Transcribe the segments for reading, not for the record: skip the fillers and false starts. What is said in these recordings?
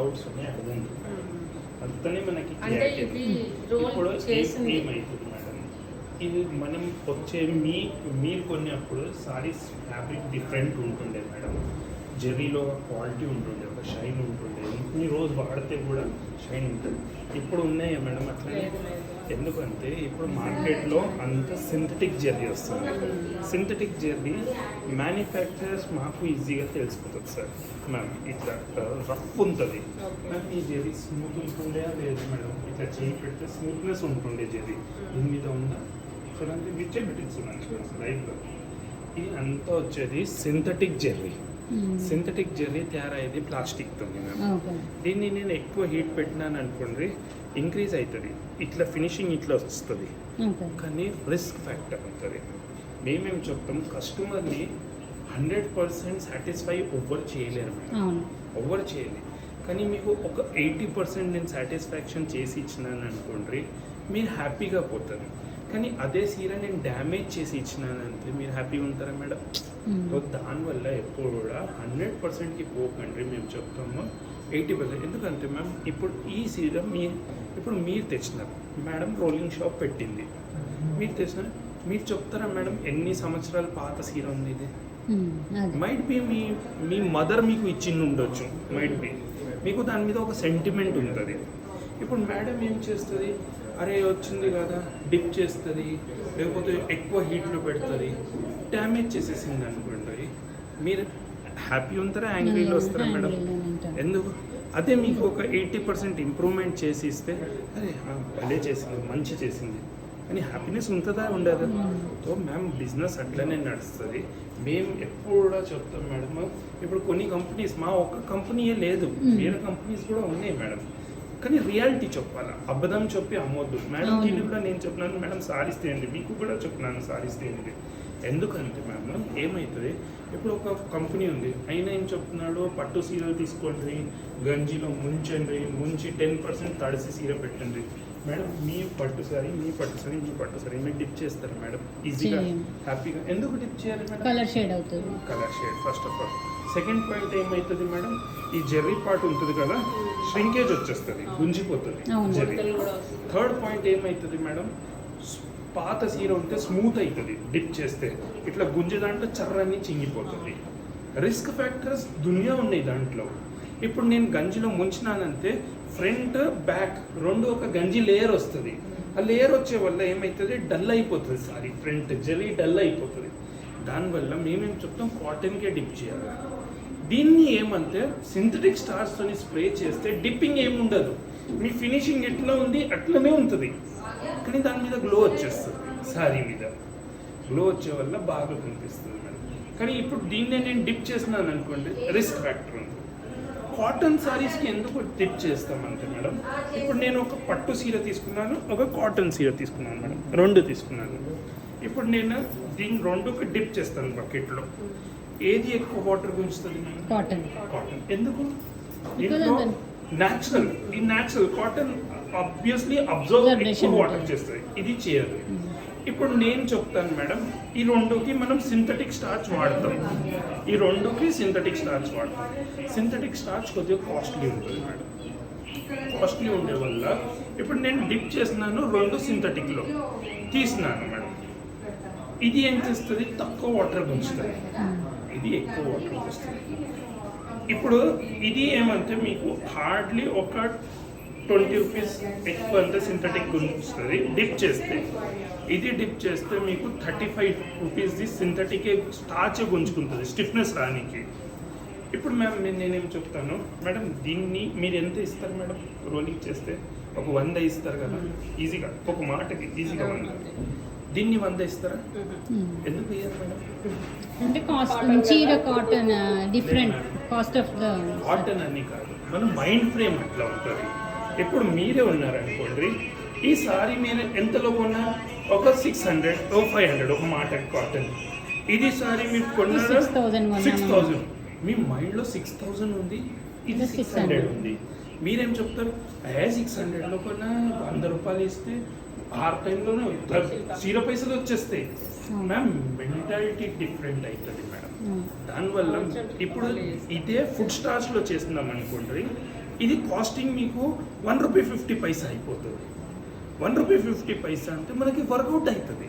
Doubts ఉన్నాయి అడగండి. అంతనే మనకి అంటే ఇది రోల్ ఇప్పుడు చేసింది ఏమైతుంది మేడం, ఇది మనం వచ్చే మీరు కొన్నప్పుడు సారీస్ ఫ్యాబ్రిక్ డిఫరెంట్ ఉంటుండే మేడం. జెర్రీలో క్వాలిటీ ఉంటుండే, ఒక షైన్ ఉంటుండే, ఇన్ని రోజు వాడితే కూడా షైన్ ఉంటుంది. ఇప్పుడు ఉన్నాయా మేడం అట్లనే? ఎందుకంటే ఇప్పుడు మార్కెట్లో అంత సింథటిక్ జెర్రీ వస్తుంది. సింథటిక్ జెర్రీ మ్యానుఫ్యాక్చరర్స్ మాకు ఈజీగా తెలిసిపోతుంది సార్. మ్యామ్ ఇట్లా రఫ్ ఉంటుంది మ్యామ్, ఈ జెర్రీ స్మూత్ ఉంటుండే లేదు మేడం, ఇట్లా చేయి పెడితే స్మూత్నెస్ ఉంటుండే జెర్రీ దీని మీద ఉందా సార్ అంటే విచ్చే పెట్టించున్నాను లైవ్లో. ఇది అంతా వచ్చేది సింథటిక్ జెర్రీ. సింథటిక్ జెర్రీ తయారయ్యేది ప్లాస్టిక్తో మ్యామ్. దీన్ని నేను ఎక్కువ హీట్ పెట్టినాను అనుకోండి ఇంక్రీజ్ అవుతుంది, ఇట్లా ఫినిషింగ్ ఇట్లా వస్తుంది, కానీ రిస్క్ ఫ్యాక్టర్ ఉంటుంది. మేమేం చెప్తాం, కస్టమర్ని 100% సాటిస్ఫై ఎవ్వరు చేయలేరు మేడం, ఎవ్వరు చేయలేరు. కానీ మీకు ఒక 80% నేను సాటిస్ఫాక్షన్ చేసి ఇచ్చినాను అనుకోండి మీరు హ్యాపీగా పోతారు. కానీ అదే సీర నేను డ్యామేజ్ చేసి ఇచ్చినానంటే మీరు హ్యాపీగా ఉంటారా మేడం? సో దానివల్ల ఎప్పుడు కూడా 100%కి పోకండి, మేము చెప్తాము 80%. ఎందుకంటే మ్యామ్ ఇప్పుడు ఈ సీర ఇప్పుడు మీరు తెచ్చినారు మేడం, రోలింగ్ షాప్ పెట్టింది, మీరు తెచ్చినారు, మీరు చెప్తారా మేడం ఎన్ని సంవత్సరాల పాత సీర ఉంది ఇది? మైట్ బి మీ మదర్ మీకు ఇచ్చింది ఉండొచ్చు, మైట్ బి మీకు దాని మీద ఒక సెంటిమెంట్ ఉంటుంది. ఇప్పుడు మేడం ఏం చేస్తుంది, అరే వచ్చింది కదా డిప్ చేస్తుంది, లేకపోతే ఎక్కువ హీట్లో పెడుతుంది, డ్యామేజ్ చేసేసింది అనుకోండి, మీరు హ్యాపీ ఉంటారా యాంగ్రీలో వస్తారా మేడం? ఎందుకు? అదే మీకు ఒక 80% ఇంప్రూవ్మెంట్ చేసి ఇస్తే అరే భలే చేసింది, మంచి చేసింది అని హ్యాపీనెస్ ఉంటుందా ఉండదు? సో మ్యామ్ బిజినెస్ అట్లనే నడుస్తుంది. మేము ఎప్పుడు కూడా చెప్తాం మేడం, ఇప్పుడు కొన్ని కంపెనీస్, మా ఒక్క కంపెనీయే లేదు, వేరే కంపెనీస్ కూడా ఉన్నాయి మేడం, కానీ రియాలిటీ చెప్పాలా, అబద్ధం చెప్పి అమ్మొద్దు మేడం. దీన్ని కూడా నేను చెప్పినాను మేడం, సారీస్ తీయండి, మీకు కూడా చెప్పినాను సారీస్ తీయండి. ఎందుకంటే మ్యామ్ ఏమవుతుంది, ఇప్పుడు ఒక కంపెనీ ఉంది, అయినా ఏం చెప్తున్నాడు, పట్టు సీరలు తీసుకోండి, గంజిలో ముంచండి, ముంచి 10% తడిసి సీర పెట్టండి. మేడం మీ పట్టు సారీ మీరు డిప్ చేస్తారు మేడం ఈజీగా హ్యాపీగా. ఎందుకు డిప్ చేయాలి మేడం? కలర్ షేడ్ అవుతుంది, colour shade first of all. Second point ఏమవుతుంది మేడం, ఈ జెర్రీ పార్ట్ ఉంటుంది కదా, ష్రింకేజ్ వచ్చేస్తుంది, గుంజిపోతుంది జెర్రీ. థర్డ్ పాయింట్ ఏమవుతుంది మేడం, పాత సీర ఉంటే స్మూత్ అవుతుంది డిప్ చేస్తే, ఇట్లా గుంజి దాంట్లో చర్రని చింగిపోతుంది. రిస్క్ ఫ్యాక్టర్స్ దునియా ఉన్నాయి దాంట్లో. ఇప్పుడు నేను గంజిలో ముంచినానంటే ఫ్రంట్ బ్యాక్ రెండు ఒక గంజి లేయర్ వస్తుంది, ఆ లేయర్ వచ్చే వల్ల ఏమవుతుంది, డల్ అయిపోతుంది సారీ, ఫ్రంట్ జెర్రీ డల్ అయిపోతుంది. దానివల్ల మేమేం చెప్తాం, కాటన్కే డిప్ చేయాలి. దీన్ని ఏమంటే సింథటిక్ స్టార్స్తో స్ప్రే చేస్తే డిప్పింగ్ ఏముండదు, మీ ఫినిషింగ్ ఎట్లా ఉంది అట్లనే ఉంటుంది, కానీ దాని మీద గ్లో వచ్చేస్తుంది, శారీ మీద గ్లో వచ్చే వల్ల బాగా కనిపిస్తుంది మేడం. కానీ ఇప్పుడు దీన్నే నేను డిప్ చేసినాను అనుకోండి రిస్క్ ఫ్యాక్టర్ ఉంది. కాటన్ సారీస్కి ఎందుకు డిప్ చేస్తామంటే మేడం, ఇప్పుడు నేను ఒక పట్టు సీర తీసుకున్నాను, ఒక కాటన్ సీర తీసుకున్నాను మేడం, రెండు తీసుకున్నాను. ఇప్పుడు నేను దీన్ని రెండుకి డిప్ చేస్తాను బకెట్లో, ఏది ఎక్కువ వాటర్ గుంజుతుంది? కాటన్. కాటన్. ఎందుకు? న్యాచురల్, ఈ న్యాచురల్ కాటన్ ఆబ్వియస్లీ అబ్జర్వ్ ఎక్కువ వాటర్ చేస్తుంది, ఇది చేయదు. ఇప్పుడు నేను చెప్తాను మేడం, ఈ రెండుకి మనం సింథటిక్ స్టార్చ్ వాడతాం, ఈ రెండుకి సింథటిక్ స్టార్చ్ వాడతాం. సింథటిక్ స్టార్చ్ కొద్దిగా కాస్ట్లీ ఉంటుంది మేడం, కాస్ట్లీ ఉండే వల్ల ఇప్పుడు నేను డిప్ చేసినాను రెండు సింథటిక్లో తీసినాను మేడం, ఇది ఏం చేస్తుంది, తక్కువ వాటర్ గుంజుతుంది, ఇది ఎక్కువ వాటర్ వస్తుంది. ఇప్పుడు ఇది ఏమంటే మీకు హార్డ్లీ ఒక 20 రూపీస్ ఎక్కువ అంటే సింథటిక్ గుంజుతుంది డిప్ చేస్తే, ఇది డిప్ చేస్తే మీకు 35 రూపీస్ది సింథటిక్ స్టార్చ్ గుంజుకుంటుంది స్టిఫ్నెస్ రానికి. ఇప్పుడు మ్యామ్ నేనేం చెప్తాను మేడం, దీన్ని మీరు ఎంత ఇస్తారు మేడం రోలింగ్ చేస్తే? ఒక 100 ఇస్తారు కదా ఈజీగా, ఒక మాటకి ఈజీగా 100. దీన్ని 100 ఇస్తారా? ఎందుకు ఇయ్యారు మేడం? అంటే కాస్ట్ చీర cotton different cost of the cotton అని కాదు, మన మైండ్ ఫ్రేమ్ అట్లా ఉంటుంది. ఇప్పుడు మీరే ఉన్నారనుకోండి, ఈ సారీ మీరు ఎంతలో కొన్నా, ఒక 600 ఓ 500 ఒక మాట కాటన్. ఇది సారీ మీరు కొన్నారా 6000, మీ మైండ్లో 6000 ఉంది, ఇది 600 ఉంది. మీరేం చెప్తారు, 600లో కొన్నా 100 రూపాయలు ఇస్తే 6 టైంలోనే చీర పైసలు వచ్చేస్తాయి. మ్యామ్ మెంటాలిటీ డిఫరెంట్ అవుతుంది మేడం. దానివల్ల ఇప్పుడు ఇదే ఫుడ్ స్టార్చ్లో చేస్తున్నాం అనుకోండి, ఇది కాస్టింగ్ మీకు ₹1.50 అయిపోతుంది. ₹1.50 అంటే మనకి వర్కౌట్ అవుతుంది.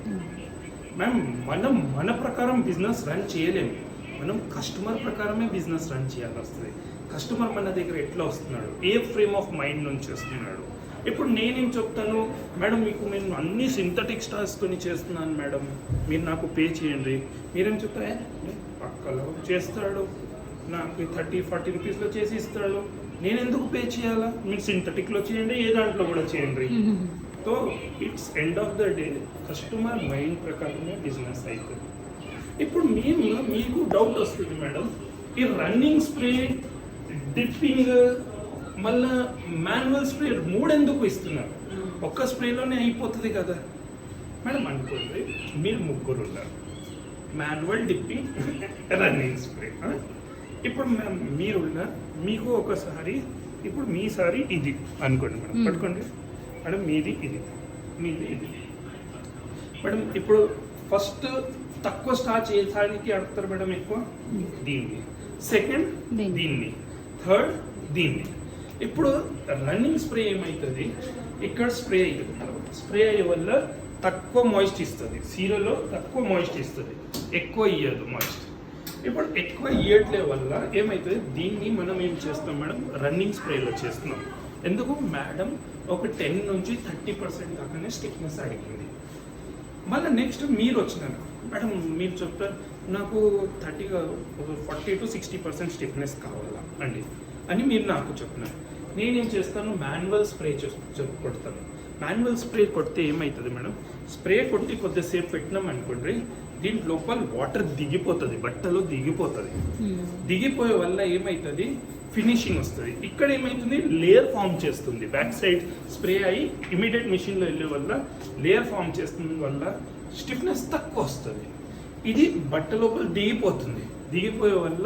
మ్యామ్ మనం మన ప్రకారం బిజినెస్ రన్ చేయలేము, మనం కస్టమర్ ప్రకారమే బిజినెస్ రన్ చేయాల్సి వస్తుంది. కస్టమర్ మన దగ్గర ఎట్లా వస్తున్నాడు, ఏ ఫ్రేమ్ ఆఫ్ మైండ్ నుంచి వస్తున్నాడు. ఇప్పుడు నేనేం చెప్తాను, మేడం మీకు నేను అన్ని సింథటిక్ స్టార్స్తో చేస్తున్నాను మేడం, మీరు నాకు పే చేయండి. మీరేం చెప్తారా, పక్కలో చేస్తాడు, నాకు 30-40 రూపీస్లో చేసి ఇస్తాడు, నేను ఎందుకు పే చేయాలా, మీరు సింథటిక్లో చేయండి, ఏ దాంట్లో కూడా చేయండి. So it's end of the day customer mind ప్రకారమే బిజినెస్ అవుతుంది. ఇప్పుడు మీకు డౌట్ వస్తుంది మేడం, ఈ రన్నింగ్ స్ప్రే, డిప్పింగ్, మళ్ళా మాన్యువల్ స్ప్రే 3 ఎందుకు ఇస్తున్నారు, ఒక్క స్ప్రేలోనే అయిపోతుంది కదా మేడం అనుకోండి. మీరు 3 ఉన్నారు, మాన్యువల్, డిప్పింగ్, రన్నింగ్ స్ప్రే. ఇప్పుడు మీరున్నారు, మీకు ఒకసారి ఇప్పుడు మీ సారి ఇది అనుకోండి మేడం, పట్టుకోండి మేడం, మీది ఇది మేడం. ఇప్పుడు ఫస్ట్ తక్కువ స్టార్చ్ ఏ సారికి ఆడతారు మేడం ఎక్కువ, దీన్ని, సెకండ్ దీన్ని, థర్డ్ దీన్ని. ఇప్పుడు రన్నింగ్ స్ప్రే ఏమవుతుంది, ఇక్కడ స్ప్రే అవుతుంది మేడం, స్ప్రే అయ్యే వల్ల తక్కువ మాయిస్ట్ ఇస్తుంది, సీరోలో తక్కువ మాయిస్ట్ ఇస్తుంది, ఎక్కువ ఇయ్యదు మాయిస్ట్. ఇప్పుడు ఎక్కువ ఇయ్యట్లే వల్ల ఏమవుతుంది, దీన్ని మనం ఏం చేస్తాం మేడం, రన్నింగ్ స్ప్రేలో చేస్తున్నాం. ఎందుకు మేడం, ఒక 10 నుంచి 30% దాకానే స్టిఫ్నెస్ అడిగింది. మళ్ళీ నెక్స్ట్ మీరు వచ్చినారు మేడం, మీరు చెప్తారు నాకు 40 to 60% స్టిఫ్నెస్ కావాలా అండి అని మీరు నాకు చెప్పినారు. నేనేం చేస్తాను, మాన్యువల్ స్ప్రే కొడతాను. మాన్యువల్ స్ప్రే కొడితే ఏమవుతుంది మేడం, స్ప్రే కొట్టి కొద్దిసేపు పెట్టినాం అనుకోండి, దీని లోపల వాటర్ దిగిపోతుంది, బట్టలో దిగిపోతుంది. దిగిపోయే వల్ల ఏమవుతుంది, ఫినిషింగ్ వస్తుంది. ఇక్కడ ఏమవుతుంది, లేయర్ ఫామ్ చేస్తుంది, బ్యాక్ సైడ్ స్ప్రే అయ్యి ఇమీడియట్ మిషన్లో వెళ్ళే వల్ల లేయర్ ఫామ్ చేస్తుంది వల్ల స్టిఫ్నెస్ తక్కువ వస్తుంది. ఇది బట్ట లోపల దిగిపోతుంది, దిగిపోయే వల్ల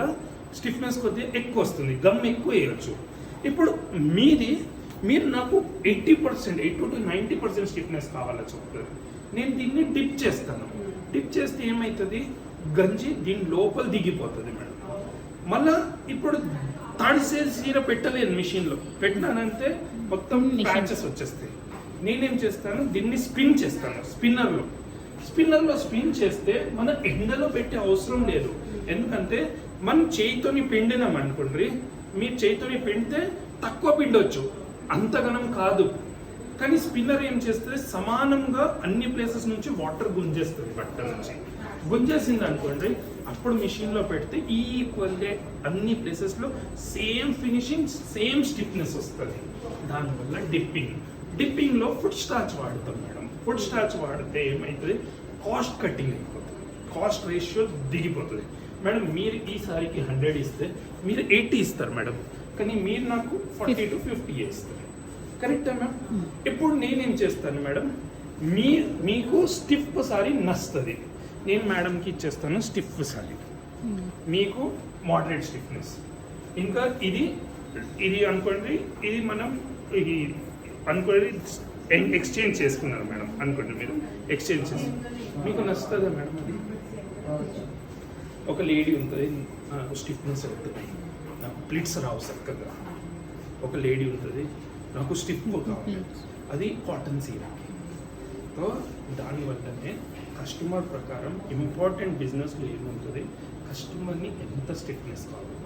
స్టిఫ్నెస్ కొద్దిగా ఎక్కువ వస్తుంది, గమ్ ఎక్కువ వేయచ్చు. ఇప్పుడు మీరు నాకు 80% to 90% స్టిఫ్నెస్ కావాలని చెప్తారు. నేను దీన్ని డిప్ చేస్తాను, డిప్ చేస్తే ఏమవుతుంది, గంజి దీని లోపల దిగిపోతుంది మేడం. మళ్ళా ఇప్పుడు తాడిసే సీర పెట్టలేను, మిషన్లో పెట్టినానంటే మొత్తం ప్యాచెస్ వచ్చేస్తాయి. నేనేం చేస్తాను, దీన్ని స్పిన్ చేస్తాను, స్పిన్నర్లో స్పిన్ చేస్తే మన ఎండలో పెట్టే అవసరం లేదు. ఎందుకంటే మనం చేయితోని పిండినాం అనుకోండి, మీరు చేయితోని పిండితే తక్కువ పిండొచ్చు, అంతగనం కాదు. కానీ స్పిన్నర్ ఏం చేస్తుంది, సమానంగా అన్ని ప్లేసెస్ నుంచి వాటర్ గుంజేస్తుంది, బట్ట నుంచి గుంజేసింది అనుకోండి, అప్పుడు మిషన్లో పెడితే ఈక్వల్గా అన్ని ప్లేసెస్లో సేమ్ ఫినిషింగ్, సేమ్ స్టిఫ్నెస్ వస్తుంది. దానివల్ల డిప్పింగ్లో ఫుడ్ స్టార్చ్ వాడతాం మేడం. ఫుడ్ స్టార్చ్ వాడితే ఏమవుతుంది, కాస్ట్ కట్టింగ్ అయిపోతుంది, కాస్ట్ రేషియో దిగిపోతుంది మేడం. మీరు ఈసారికి 100 ఇస్తే మీరు 80 ఇస్తారు మేడం, కానీ మీరు నాకు 40 to 50 ఇస్తారు. కరెక్టా మ్యామ్? ఇప్పుడు నేనేం చేస్తాను మేడం, మీకు స్టిఫ్ సారీ నస్తుంది, నేను మేడంకి ఇచ్చేస్తాను స్టిఫ్ సారీ, మీకు మోడరేట్ స్టిఫ్నెస్. ఇంకా ఇది అనుకోండి, ఇది మనం ఇది అనుకోండి ఎక్స్చేంజ్ చేసుకున్నారు మేడం అనుకోండి, మీరు ఎక్స్చేంజ్ చేసి మీకు నచ్చుతుందా మేడం? అది ఒక లేడీ ఉంటుంది, నాకు స్టిఫ్నెస్ అవుతుంది, నాకు ప్లిట్స్ రావు చక్కగా. ఒక లేడీ ఉంటుంది, నాకు స్టిఫ్ కావాలి, అది కాటన్ సీరాకి. సో దానివల్లనే కస్టమర్ ప్రకారం ఇంపార్టెంట్ బిజినెస్లో ఏముంటుంది, కస్టమర్ని ఎంత స్టిఫ్నెస్ కావాలి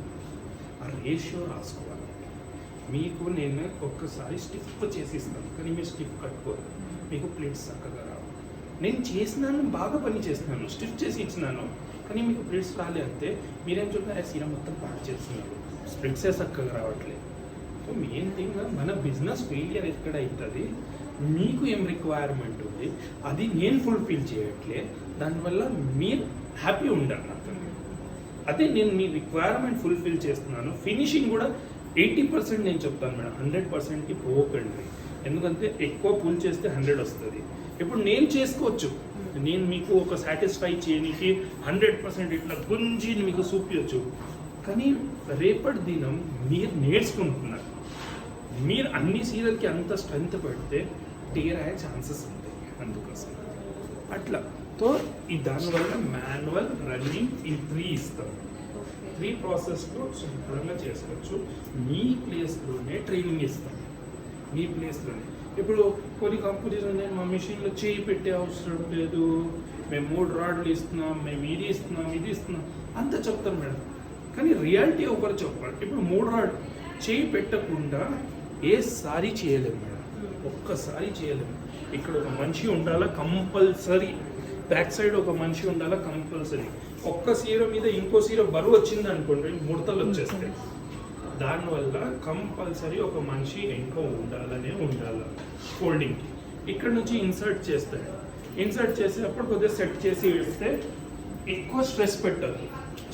ఆ రేషియో రాసుకోవాలి. మీకు నేను ఒక్కసారి స్టిఫ్ చేసి ఇస్తాను, కానీ మీరు స్టిఫ్ కట్టుకోరు, మీకు ప్లేట్స్ చక్కగా రావు. నేను చేసినాను, బాగా పని చేస్తున్నాను, స్టిఫ్ చేసి ఇచ్చినాను, కానీ మీకు ప్లేట్స్ రాలే అంతే. మీరేం చూడండి, సీరా మొత్తం ప్యాక్ చేస్తున్నారు, స్ప్లిట్సే చక్కగా రావట్లేదు. సో మెయిన్ థింగ్, మన బిజినెస్ ఫెయిలియర్ ఎక్కడ అవుతుంది, మీకు ఏం రిక్వైర్మెంట్ ఉంది అది నేను ఫుల్ఫిల్ చేయట్లే, దానివల్ల మీరు హ్యాపీ ఉండాలి నాకు. అదే నేను మీ రిక్వైర్మెంట్ ఫుల్ఫిల్ చేస్తున్నాను. ఫినిషింగ్ కూడా 80% నేను చెప్తాను మేడం, 100%కి పోకండి. ఎందుకంటే ఎక్కువ పుల్ చేస్తే 100 వస్తుంది. ఇప్పుడు నేను చేసుకోవచ్చు, నేను మీకు ఒక సాటిస్ఫై చేయడానికి 100% ఇట్లా గుంజి మీకు చూపించచ్చు, కానీ రేపటి దినం మీరు నేర్చుకుంటున్నారు, మీరు అన్ని సీరియల్కి అంత స్ట్రెంత్ పెడితే టేర్ అయ్యే ఛాన్సెస్ ఉంటాయి. అందుకోసం అట్లా. సో దానివల్ల మాన్యువల్, రన్నింగ్ ఈ 3 ఇస్తాం. 3 ప్రాసెస్లో శుభ్రంగా చేసుకోవచ్చు. మీ ప్లేస్లోనే ట్రైనింగ్ ఇస్తాం, మీ ప్లేస్లోనే. ఇప్పుడు కొన్ని కంపెనీస్ ఉన్నాయి, మా మిషన్లో చేయి పెట్టే అవసరం లేదు, మేము 3 రాడ్లు ఇస్తున్నాం, మేము ఇది ఇస్తున్నాం అంత చెప్తాం మేడం. కానీ రియాలిటీ ఒకరు చెప్పాలి. ఇప్పుడు 3 రాడ్ చేయి పెట్టకుండా ఏ సారీ చేయలేము మేడం, ఒక్కసారి చేయలేము. ఇక్కడ ఒక మనిషి ఉండాలా కంపల్సరీ, బ్యాక్ సైడ్ ఒక మనిషి ఉండాలా కంపల్సరీ. ఒక్క సీర మీద ఇంకో సీర బరువు వచ్చింది అనుకోండి, ముడతలు వచ్చేస్తాయి. దానివల్ల కంపల్సరీ ఒక మనిషి ఇంకో ఉండాలి ఫోల్డింగ్కి. ఇక్కడ నుంచి ఇన్సర్ట్ చేస్తాడు, ఇన్సర్ట్ చేసేటప్పుడు కొద్దిగా సెట్ చేసి ఇస్తే ఎక్కువ స్ట్రెస్ పెట్టదు.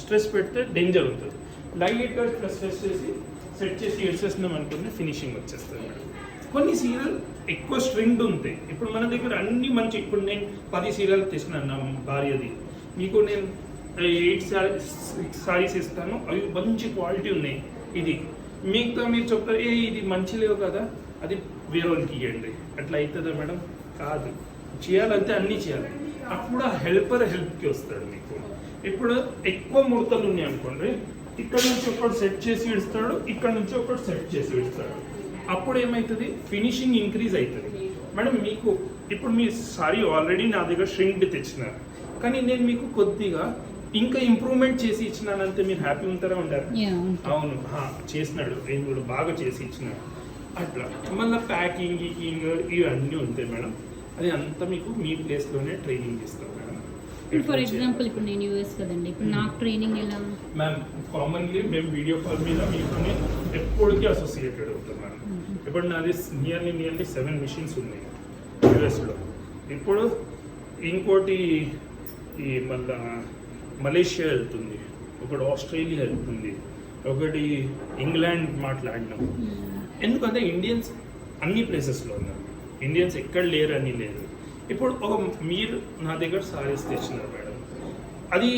స్ట్రెస్ పెడితే డేంజర్ ఉంటుంది. లైట్గా స్ట్రెస్ చేసి సెట్ చేసి ఇడ్చేసినాం అనుకుంటే ఫినిషింగ్ వచ్చేస్తుంది మేడం. కొన్ని సీరియల్ ఎక్కువ స్ట్రింగ్ ఉంటాయి. ఇప్పుడు మన దగ్గర అన్ని మంచి, ఇప్పుడు నేను 10 సీరియల్ తెచ్చినాను నా భార్యది, మీకు నేను 8 సారీస్ ఇస్తాను, అవి మంచి క్వాలిటీ ఉన్నాయి. ఇది మిగతా మీరు చెప్తారు ఇది మంచి లేవు కదా, అది వేరే వాళ్ళకి ఇవ్వండి. అట్లా అవుతుందా మేడం? కాదు, చేయాలంటే అన్నీ చేయాలి. అప్పుడు ఆ హెల్ప్కి వస్తాడు మీకు. ఇప్పుడు ఎక్కువ ముడతలు ఉన్నాయి అనుకోండి, ఇక్కడ నుంచి ఒకటి సెట్ చేసి ఇస్తాడు, ఇక్కడ నుంచి ఒకటి సెట్ చేసి ఇస్తాడు. అప్పుడు ఏమవుతుంది, ఫినిషింగ్ ఇంక్రీజ్ అవుతుంది మేడం. మీకు ఇప్పుడు మీ సారీ ఆల్రెడీ నా దగ్గర ష్రింక్ తెచ్చినారు, కానీ నేను మీకు కొద్దిగా ఇంకా ఇంప్రూవ్మెంట్ చేసి ఇచ్చినానంటే మీరు హ్యాపీ ఉంటారా? ఉంటారు. అవును, చేసినాడు, నేను కూడా బాగా చేసి ఇచ్చినాడు. అట్లా మళ్ళీ ప్యాకింగ్ ఇవన్నీ ఉంటాయి మేడం. అది అంతా మీకు మీ ప్లేస్లోనే ట్రైనింగ్ ఇస్తాం మేడం. ఫర్ ఎగ్జాంపుల్ ఇప్పుడు నేను యూఎస్ కదండి, ఇప్పుడు నాకు ట్రైనింగ్ ఎలా? మ్యామ్ కామన్లీ మేము వీడియో కాల్ మీద మీతోనే ఎప్పటికీ అసోసియేటెడ్ అవుతాం మేడం. ఇప్పుడు నాది నియర్లీ 7 మిషన్స్ ఉన్నాయి యూఎస్లో. ఇప్పుడు ఇంకోటి ఈ మళ్ళా మలేషియా వెళ్తుంది, ఒకటి ఆస్ట్రేలియా వెళ్తుంది, ఒకటి ఇంగ్లాండ్ మాట్లాడినాం. ఎందుకంటే ఇండియన్స్ అన్ని ప్లేసెస్లో ఉన్నారు, ఇండియన్స్ ఎక్కడ లేరు అని లేదు. ఇప్పుడు మీరు నా దగ్గర సారీస్ తెచ్చినారు మేడం, అది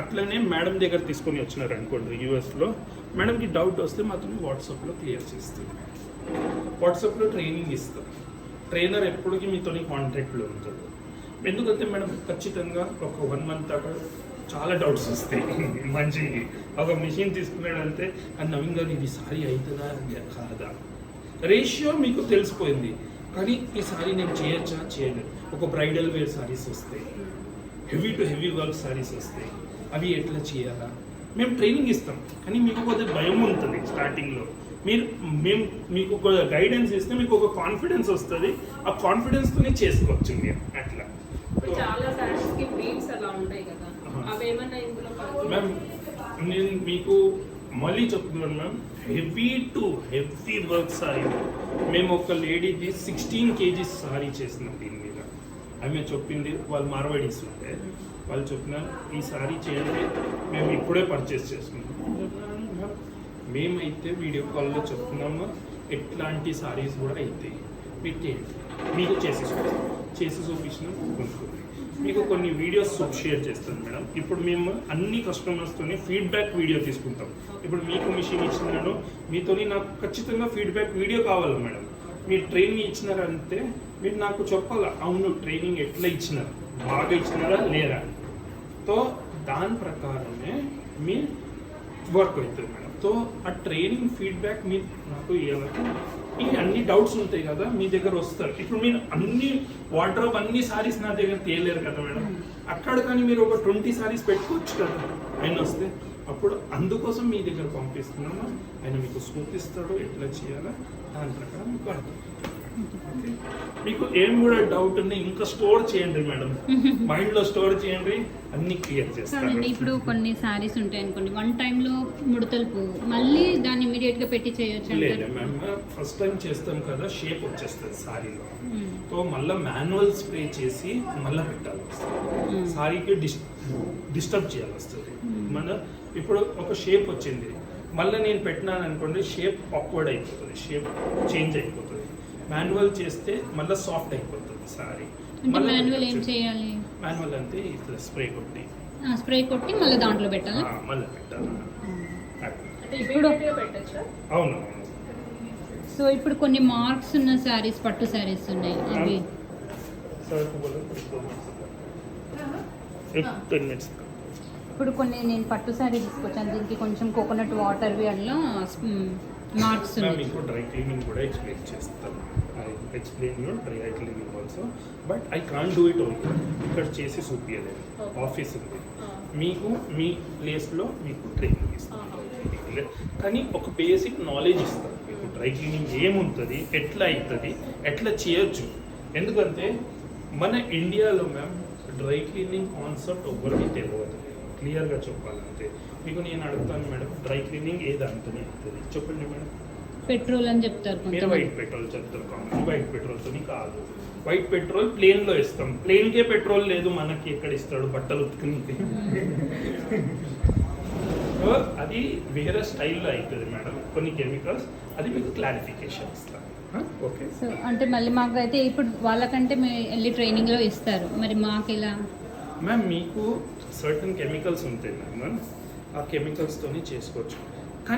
అట్లనే మేడం దగ్గర తీసుకొని వచ్చినారు అనుకోండి యూఎస్లో. మేడంకి డౌట్ వస్తే మాత్రం వాట్సాప్లో క్లియర్ చేస్తుంది, వాట్సాప్లో ట్రైనింగ్ ఇస్తాం. ట్రైనర్ ఎప్పటికీ మీతో కాంటాక్ట్లో ఉంటాడు. ఎందుకంటే మేడం ఖచ్చితంగా ఒక 1 మంత్ దాకా చాలా డౌట్స్ వస్తాయి. మంచి ఒక మిషన్ తీసుకున్నాడంటే అది నవీన్ గారు ఇది సారీ అవుతుందా కాదా, రేషియో మీకు తెలిసిపోయింది. కానీ ఈ సారీ నేను చేయలేదు. ఒక బ్రైడల్ వేర్ సారీస్ వస్తాయి, heavy to heavy work saris వస్తాయి, అవి ఎట్లా చేయాలా మేము ట్రైనింగ్ ఇస్తాం. కానీ మీకు కొద్దిగా భయం ఉంటుంది స్టార్టింగ్లో. మేము మీకు ఒక గైడెన్స్ ఇస్తే మీకు ఒక కాన్ఫిడెన్స్ వస్తుంది, ఆ కాన్ఫిడెన్స్తోనే చేసుకోవచ్చు మీరు. అట్లా చాలా సారీస్కి బీట్స్ అలా ఉంటాయి కదా, అవి ఏమన్నా ఇందులో మ్యామ్ నేను మీకు మళ్ళీ చెప్తున్నాను ma'am, heavy to heavy work sorry. మేము ఒక లేడీది 16 kgs సారీ చేసినాం దీని మీద. ఆమె చెప్పింది, వాళ్ళు మార్వాడీస్ ఉంటే వాళ్ళు చెప్పినారు ఈ సారీ చేయండి, మేము ఇప్పుడే పర్చేస్ చేసుకున్నాం. మేమైతే వీడియో కాల్లో చెప్తున్నాము ఎట్లాంటి సారీస్ కూడా అవుతాయి, పెట్టేయండి, మీకు చేసి చూపించినాం కొనుక్కోండి. మీకు కొన్ని వీడియోస్ షేర్ చేస్తాను మేడం. ఇప్పుడు మేము అన్ని కస్టమర్స్తోని ఫీడ్బ్యాక్ వీడియో తీసుకుంటాం. ఇప్పుడు మీకు మిషన్ ఇచ్చినాను, మీతోని నాకు ఖచ్చితంగా ఫీడ్బ్యాక్ వీడియో కావాలి మేడం. మీరు ట్రైనింగ్ ఇచ్చినారంటే మీరు నాకు చెప్పాలా, అవును ట్రైనింగ్ ఎట్లా ఇచ్చినారు, బాగా ఇచ్చినారా లేరా. తో దాని ప్రకారమే మీ వర్క్ అవుతుంది మేడం. తో ఆ ట్రైనింగ్ ఫీడ్బ్యాక్ మీరు నాకు ఇవ్వాలి. ఇవి అన్ని డౌట్స్ ఉంటాయి కదా, మీ దగ్గర వస్తారు. ఇప్పుడు మీరు అన్ని వార్డ్రోబ్ అన్ని సారీస్ నా దగ్గర తేలేరు కదా మేడం. అక్కడ కానీ మీరు ఒక 20 సారీస్ పెట్టుకోవచ్చు కదా ఆయన వస్తే. అప్పుడు అందుకోసం మీ దగ్గర పంపిస్తున్నాము, ఆయన మీకు చూపిస్తాడు ఎట్లా చేయాలో, దాని ప్రకారం మీకు అర్థం. ఓకే, మీకు ఏం కూడా డౌట్ ఉంది ఇంకా స్టోర్ చేయండి మేడం, మైండ్లో స్టోర్ చేయండి, అన్ని క్లియర్ చేస్తాను. ఇప్పుడు కొన్ని సారీస్ ఉంటాయి అనుకోండి, 1 టైంలో ముడతలు పోవు, మళ్ళీ దాన్ని ఇమీడియట్గా పెట్టి చేయొచ్చు? లేదు మ్యామ్, ఫస్ట్ టైం చేస్తాం కదా షేప్ వచ్చేస్తుంది సారీలో. సో మళ్ళీ మాన్యువల్ స్ప్రే చేసి మళ్ళీ పెట్టాలి వస్తుంది, సారీకి డిస్టర్బ్ చేయాలి వస్తుంది. మన ఇప్పుడు ఒక షేప్ వచ్చింది, మళ్ళీ నేను పెట్టినాను అనుకోండి షేప్ ఆక్వర్డ్ అయిపోతుంది, షేప్ చేంజ్ అయిపోతుంది. మాన్యువల్ చేస్తే మళ్ళీ సాఫ్ట్ అయిపోతుంది సారీ. మాన్యువల్ ఏం చేయాలి? మాన్యువల్ అంటే ఇట్లా స్ప్రే కొట్టి మళ్ళీ దాంట్లో పెట్టాలి. మళ్ళీ పెట్టాలి. ఇప్పుడు పెట్టచ్చా? అవును. సో ఇప్పుడు కొన్ని మార్క్స్ ఉన్న శారీస్, పట్టు శారీస్ ఉన్నాయి, అవి 10 minutes. ఇప్పుడు కొన్ని నేను పట్టు శారీ తీసుకొచ్చాను, దీనికి కొంచెం కోకోనట్ వాటర్వి అట్లా మార్క్స్ మ్యామ్ ఉన్నాయి. మీకు డ్రై క్లీనింగ్ కూడా ఎక్స్ప్లెయిన్ చేస్తాను. I explain your dry cleaning also, but I can't do it only. ఇక్కడ చేసి చూపించలేదు, Okay. ఆఫీస్ ఉంది. ఆ. మీకు మీ ప్లేస్లో మీకు ట్రైనింగ్ ఇస్తాను, కానీ ఒక బేసిక్ నాలెడ్జ్ ఇస్తాను మీకు. డ్రై క్లీనింగ్ ఏముంటుంది, ఎట్లా అవుతుంది, ఎట్లా చేయొచ్చు. ఎందుకంటే మన ఇండియాలో మ్యామ్ డ్రై క్లీనింగ్ కాన్సెప్ట్ ఎవరికి తెలియదు. క్లియర్గా చెప్పాలంటే మీకు నేను అడుగుతాను మేడం, డ్రై క్లీనింగ్ ఏ దాంతోనే అవుతుంది చెప్పండి మేడం. పెట్రోల్ అని చెప్తారు మీరు కొంతమంది. వైట్ పెట్రోల్ చెప్తారు, కామన్ వైట్ పెట్రోల్తో కాదు. వైట్ పెట్రోల్ ప్లేన్లో ఇస్తాం, ప్లేన్కే పెట్రోల్ లేదు మనకి, ఎక్కడ ఇస్తాడు బట్టలు ఉతుకునికి. సో అది వేరే స్టైల్లో అవుతుంది మేడం, కొన్ని కెమికల్స్. అది మీకు క్లారిఫికేషన్ ఇస్తాను. ఓకే సో అంటే మళ్ళీ మాకు అయితే ఇప్పుడు వాళ్ళకంటే మేము వెళ్ళి ట్రైనింగ్లో ఇస్తారు, మరి మాకు ఎలా? మ్యామ్ మీకు సర్టన్ కెమికల్స్ ఉంటాయి మ్యామ్, ఆ కెమికల్స్తోని చేసుకోవచ్చు.